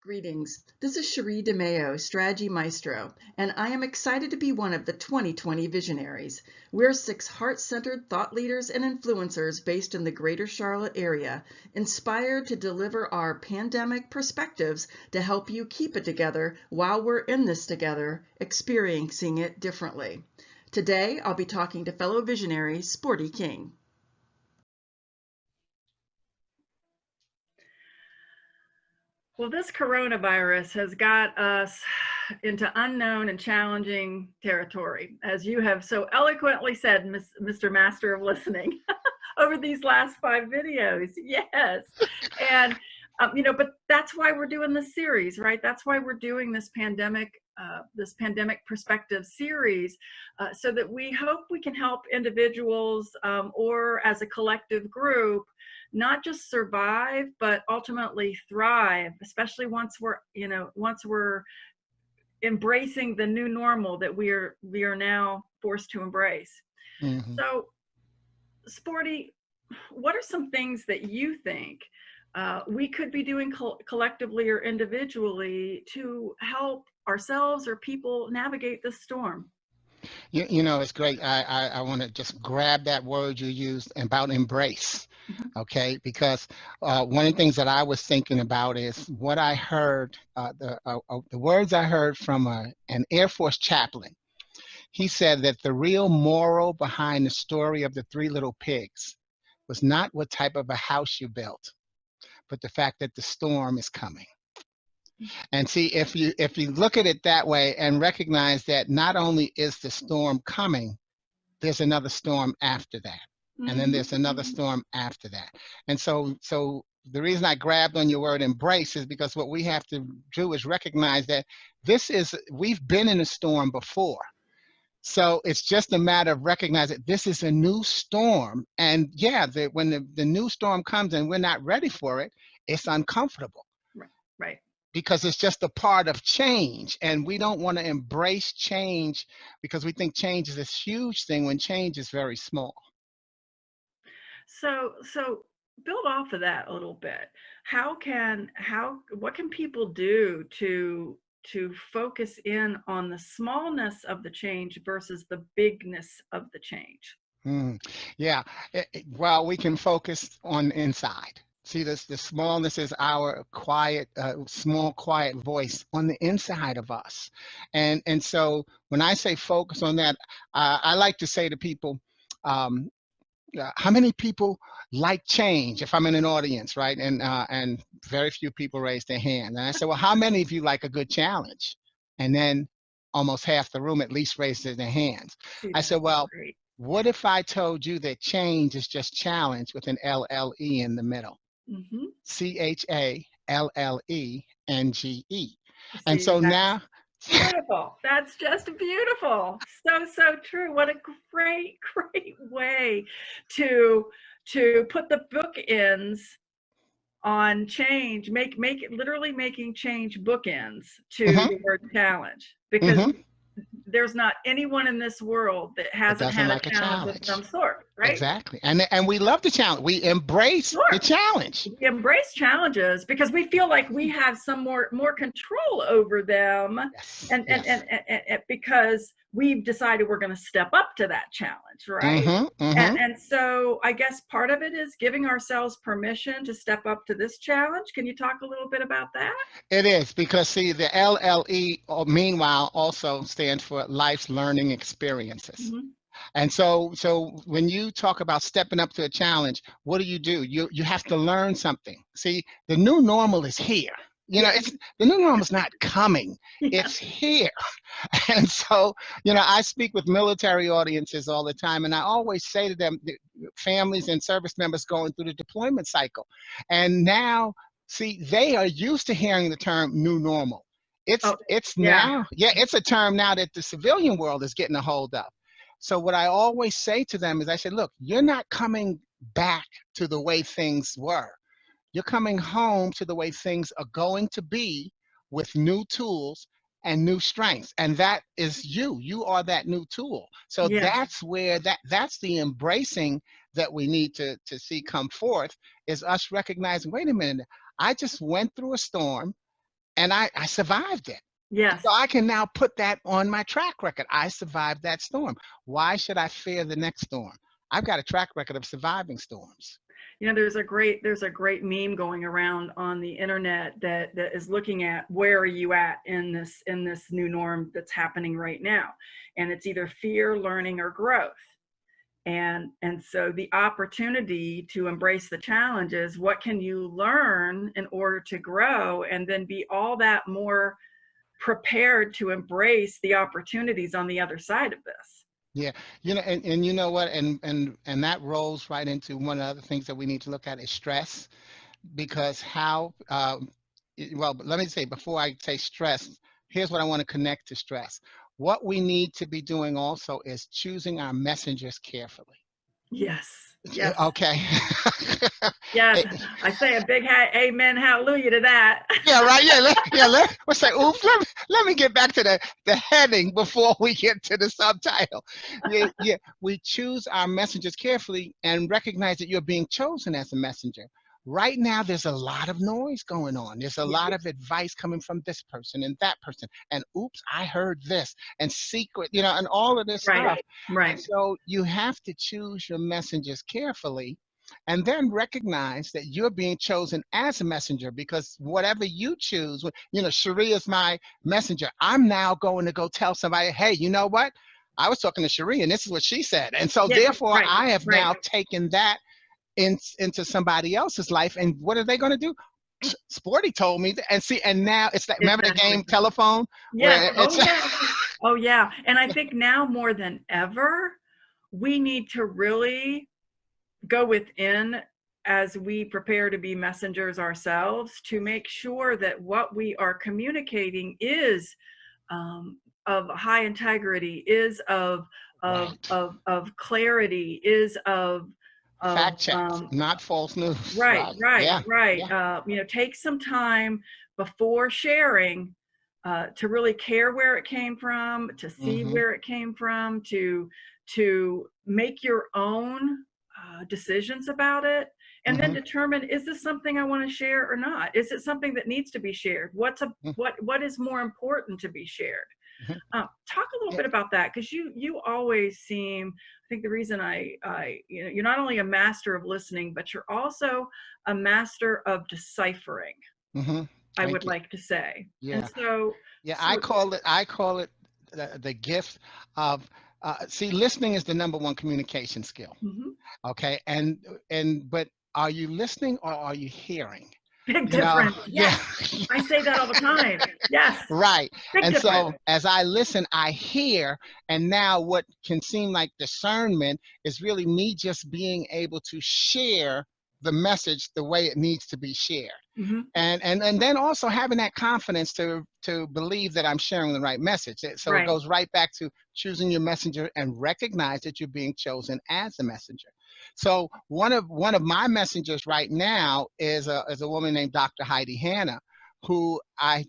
Greetings. This is Sherre DeMao, Strategy Maestro, and I am excited to be one of the 2020 visionaries. We're 6 heart-centered thought leaders and influencers based in the greater Charlotte area, inspired to deliver our pandemic perspectives to help you keep it together while we're in this together, experiencing it differently. Today, I'll be talking to fellow visionary Sporty King. Well, this coronavirus has got us into unknown and challenging territory, as you have so eloquently said, Mr. Master of Listening, over these last 5 videos. Yes. And, but that's why we're doing this series, right? That's why we're doing this pandemic perspective series, so that we hope we can help individuals or as a collective group not just survive, but ultimately thrive, especially once we're embracing the new normal that we are now forced to embrace. Mm-hmm. So, Sporty, what are some things that you think we could be doing collectively or individually to help ourselves or people navigate this storm? You know, it's great. I want to just grab that word you used about embrace, okay? Because one of the things that I was thinking about is what I heard, the words I heard from an Air Force chaplain. He said that the real moral behind the story of the 3 little pigs was not what type of a house you built, but the fact that the storm is coming. And see, if you look at it that way and recognize that not only is the storm coming, there's another storm after that. And then there's another storm after that. And so the reason I grabbed on your word embrace is because what we have to do is recognize that we've been in a storm before. So it's just a matter of recognizing this is a new storm. And yeah, when the new storm comes and we're not ready for it, it's uncomfortable. Right. Because it's just a part of change, and we don't want to embrace change because we think change is this huge thing when change is very small. So build off of that a little bit. What can people do to focus in on the smallness of the change versus the bigness of the change? Yeah, well, we can focus on the inside. See, the smallness is our quiet, small, quiet voice on the inside of us. And so when I say focus on that, I like to say to people, how many people like change? If I'm in an audience, right? And very few people raise their hand. And I say, well, how many of you like a good challenge? And then almost half the room at least raises their hands. I said, well, what if I told you that change is just challenge with an LLE in the middle? CHALLENGE. And so now, beautiful. That's just beautiful. So true. What a great way to put the bookends on change. Make it literally making change bookends to the word challenge, because there's not anyone in this world that hasn't had a challenge of some sort, right? Exactly. And we love the challenge. We embrace the challenge. We embrace challenges because we feel like we have some more control over them. Yes. And because we've decided we're going to step up to that challenge, right? And so I guess part of it is giving ourselves permission to step up to this challenge. Can you talk a little bit about that? It is, because see, the LLE, meanwhile, also stands for life's learning experiences. And so when you talk about stepping up to a challenge, what do? You have to learn something. See, the new normal is here. You know, the new normal is not coming. It's here. And so, I speak with military audiences all the time, and I always say to them, families and service members going through the deployment cycle. And now, see, they are used to hearing the term new normal. It's a term now that the civilian world is getting a hold of. So what I always say to them is, I said, look, you're not coming back to the way things were. You're coming home to the way things are going to be with new tools and new strengths. And that is you. You are that new tool. So that's where that's the embracing that we need to see come forth, is us recognizing, wait a minute, I just went through a storm. and I survived it. Yes. So I can now put that on my track record. I survived that storm. Why should I fear the next storm? I've got a track record of surviving storms. You know, there's a great meme going around on the internet that is looking at where are you at in this new norm that's happening right now, and it's either fear, learning, or growth. And so the opportunity to embrace the challenges, what can you learn in order to grow, and then be all that more prepared to embrace the opportunities on the other side of this. Yeah, you know, and you know what, and that rolls right into one of the other things that we need to look at is stress, because how, well, let me say, before I say stress, here's what I want to connect to stress. What we need to be doing also is choosing our messengers carefully. Yes. Yes. Okay. Yes. I say a big amen, hallelujah to that. Yeah, right. Let's say, oops, let me get back to the heading before we get to the subtitle. Yeah. We choose our messengers carefully and recognize that you're being chosen as a messenger. Right now, there's a lot of noise going on. There's a lot of advice coming from this person and that person. And oops, I heard this, and secret, you know, and all of this stuff. Right. And so you have to choose your messengers carefully, and then recognize that you're being chosen as a messenger, because whatever you choose, you know, Sherre is my messenger. I'm now going to go tell somebody, hey, you know what? I was talking to Sherre and this is what she said. And so therefore I have now taken that into somebody else's life. And what are they going to do? Sporty told me and see, and now it's that, remember the game telephone? Yeah. Oh yeah. And I think now more than ever, we need to really go within as we prepare to be messengers ourselves, to make sure that what we are communicating is of high integrity, is of clarity, is of fact checks, not false news. Right. Yeah. You know, take some time before sharing to really care where it came from, to see where it came from, to make your own decisions about it, and then determine, is this something I want to share or not? Is it something that needs to be shared? What is more important to be shared? Talk a little bit about that, because you always seem, I think the reason you know, you're not only a master of listening, but you're also a master of deciphering. I would like to say. Yeah. And so I call it the gift of see, listening is the #1 communication skill. Okay, but are you listening or are you hearing? Big difference. Yes. I say that all the time. Yes. Right. Big and difference. So as I listen, I hear, and now what can seem like discernment is really me just being able to share the message the way it needs to be shared. And then also having that confidence to believe that I'm sharing the right message. So it goes right back to choosing your messenger and recognize that you're being chosen as a messenger. So one of my messengers right now is a woman named Dr. Heidi Hanna, who I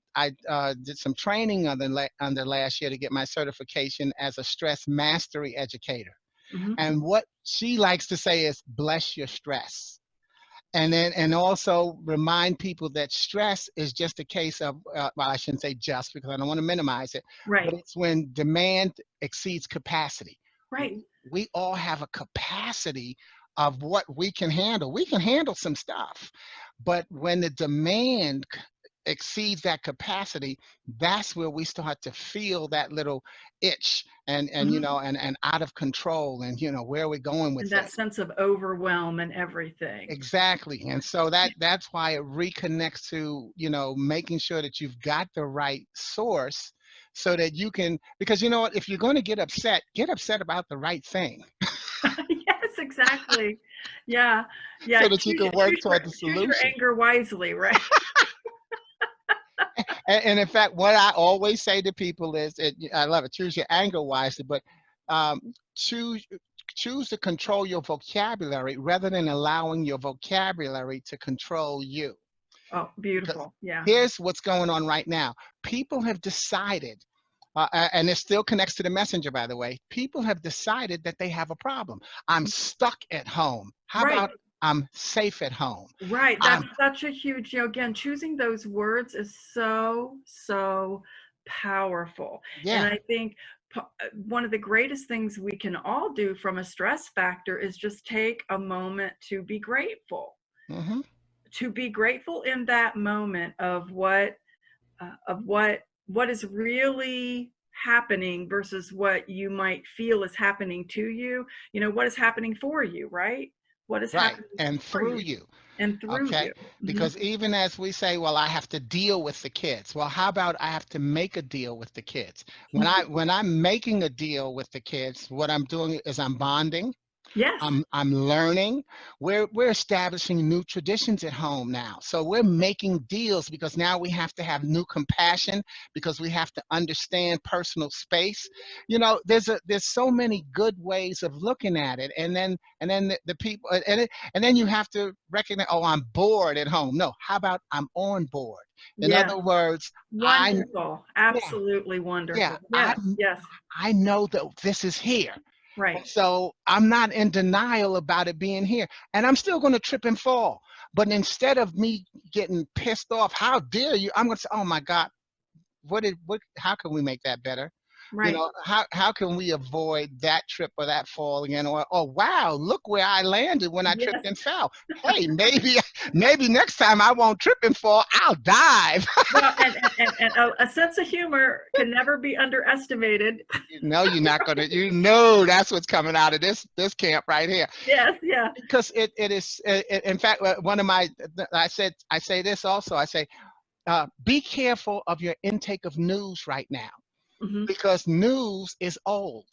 did some training under last year to get my certification as a stress mastery educator. And what she likes to say is, bless your stress. And also remind people that stress is just a case of, well, I shouldn't say just, because I don't want to minimize it, but it's when demand exceeds capacity. We all have a capacity of what we can handle. We can handle some stuff, but when the demand exceeds that capacity, that's where we start to feel that little itch and you know, and out of control, and you know, where are we going with that sense of overwhelm and everything. Exactly. And so that's why it reconnects to, you know, making sure that you've got the right source, so that you can, because you know what, if you're going to get upset about the right thing. Yes, exactly. Yeah. So that you can work toward the solution. Choose your anger wisely, right? And in fact, what I always say to people is, I love it, choose your anger wisely, but choose to control your vocabulary rather than allowing your vocabulary to control you. Oh, beautiful. Yeah. Here's what's going on right now. People have decided, and it still connects to the messenger, by the way, people have decided that they have a problem. I'm stuck at home. How about I'm safe at home. Right. That's such a huge, again, choosing those words is so, so powerful. And Yeah. I think one of the greatest things we can all do from a stress factor is just take a moment to be grateful. Mm-hmm. To be grateful in that moment of what is really happening versus what you might feel is happening to you. What is happening for you, right? What is Right. happening And for through you you. and through Okay. you. Mm-hmm. Because even as we say, well, I have to deal with the kids. Well, how about I have to make a deal with the kids? When I'm making a deal with the kids, what I'm doing is I'm bonding. Yes. I'm learning. We're establishing new traditions at home now. So we're making deals because now we have to have new compassion because we have to understand personal space. There's so many good ways of looking at it. And then the people and then you have to recognize, oh, I'm bored at home. No, how about I'm on board? In Yeah. other words, Wonderful. yeah, Absolutely yeah, wonderful. Yes. Yes. I know that this is here. Right. So I'm not in denial about it being here. And I'm still going to trip and fall. But instead of me getting pissed off, how dare you? I'm going to say, oh my God, how can we make that better? Right. How can we avoid that trip or that fall again? Or, oh, wow, look where I landed when I tripped Yes. and fell. Hey, maybe next time I won't trip and fall, I'll dive. Well, and a sense of humor can never be underestimated. No, you're not going to, that's what's coming out of this camp right here. Yes. Yeah. Because it is, in fact, one of my, I say this also, I say, be careful of your intake of news right now, Mm-hmm. because news is old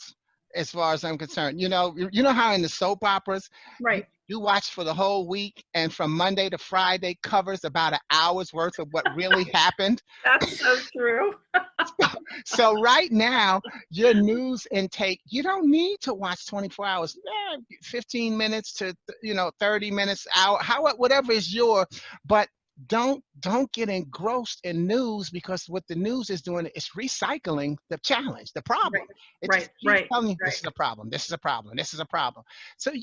as far as I'm concerned. You know how in the soap operas, Right. you watch for the whole week, and from Monday to Friday covers about an hour's worth of what really happened. That's so true. So right now, your news intake, you don't need to watch 24 hours, 15 minutes to 30 minutes, hour, whatever is but don't get engrossed in news, because what the news is doing is recycling the challenge, the problem. It just keeps telling you, this is a problem, this is a problem, this is a problem. So get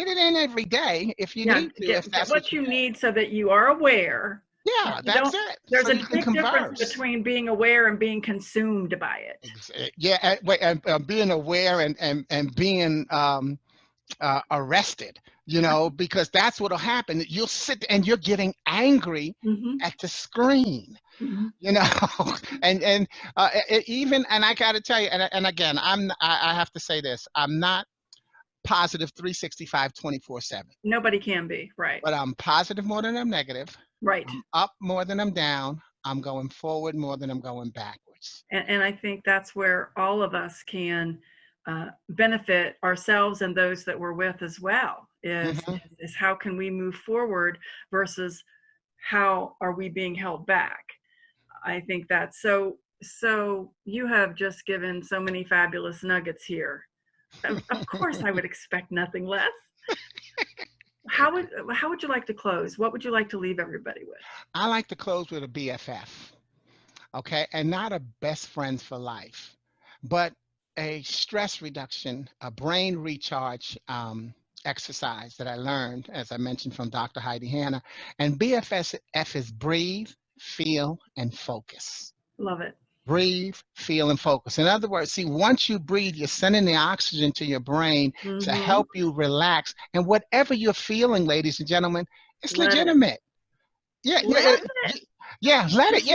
it in every day if you need to, if Get that's what what you you need so that you are aware. Yeah, that's it. There's So a you can big difference converse. between being aware and being consumed by it. Yeah, and being aware and being arrested, because that's what'll happen. You'll sit and you're getting angry Mm-hmm. at the screen, Mm-hmm. and I got to tell you, and again, I have to say this, I'm not positive 365 24/7. Nobody can be, right. But I'm positive more than I'm negative. Right. I'm up more than I'm down. I'm going forward more than I'm going backwards. And I think that's where all of us can benefit ourselves and those that we're with as well, is how can we move forward versus how are we being held back. I think that's so you have just given so many fabulous nuggets here. Of course, I would expect nothing less. How would you like to close? What would you like to leave everybody with? I like to close with a BFF, okay? And not a best friends for life, but a stress reduction, a brain recharge exercise that I learned, as I mentioned, from Dr. Heidi Hanna. And BFF is breathe, feel, and focus. Love it. Breathe, feel, and focus. In other words, see, once you breathe, you're sending the oxygen to your brain to help you relax. And whatever you're feeling, ladies and gentlemen, it's legitimate. Yeah, let it. Yeah,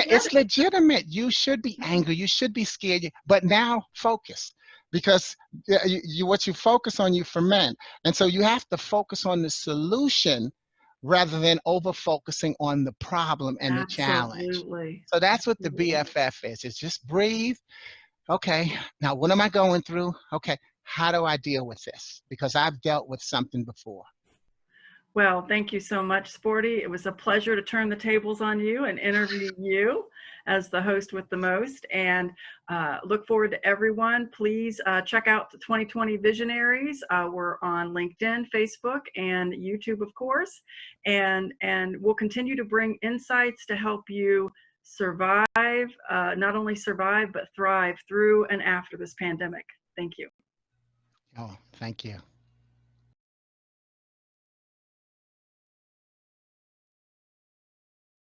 it's legitimate. You should be angry. You should be scared. But now focus, because what you focus on, you ferment. And so you have to focus on the solution rather than over focusing on the problem and the challenge. So that's what the BFF is. It's just breathe. Okay, now what am I going through? Okay, how do I deal with this? Because I've dealt with something before. Well, thank you so much, Sporty. It was a pleasure to turn the tables on you and interview you as the host with the most. And look forward to everyone. Please check out the 2020 Visionaries. We're on LinkedIn, Facebook, and YouTube, of course. And we'll continue to bring insights to help you survive, not only survive, but thrive through and after this pandemic. Thank you. Oh, thank you.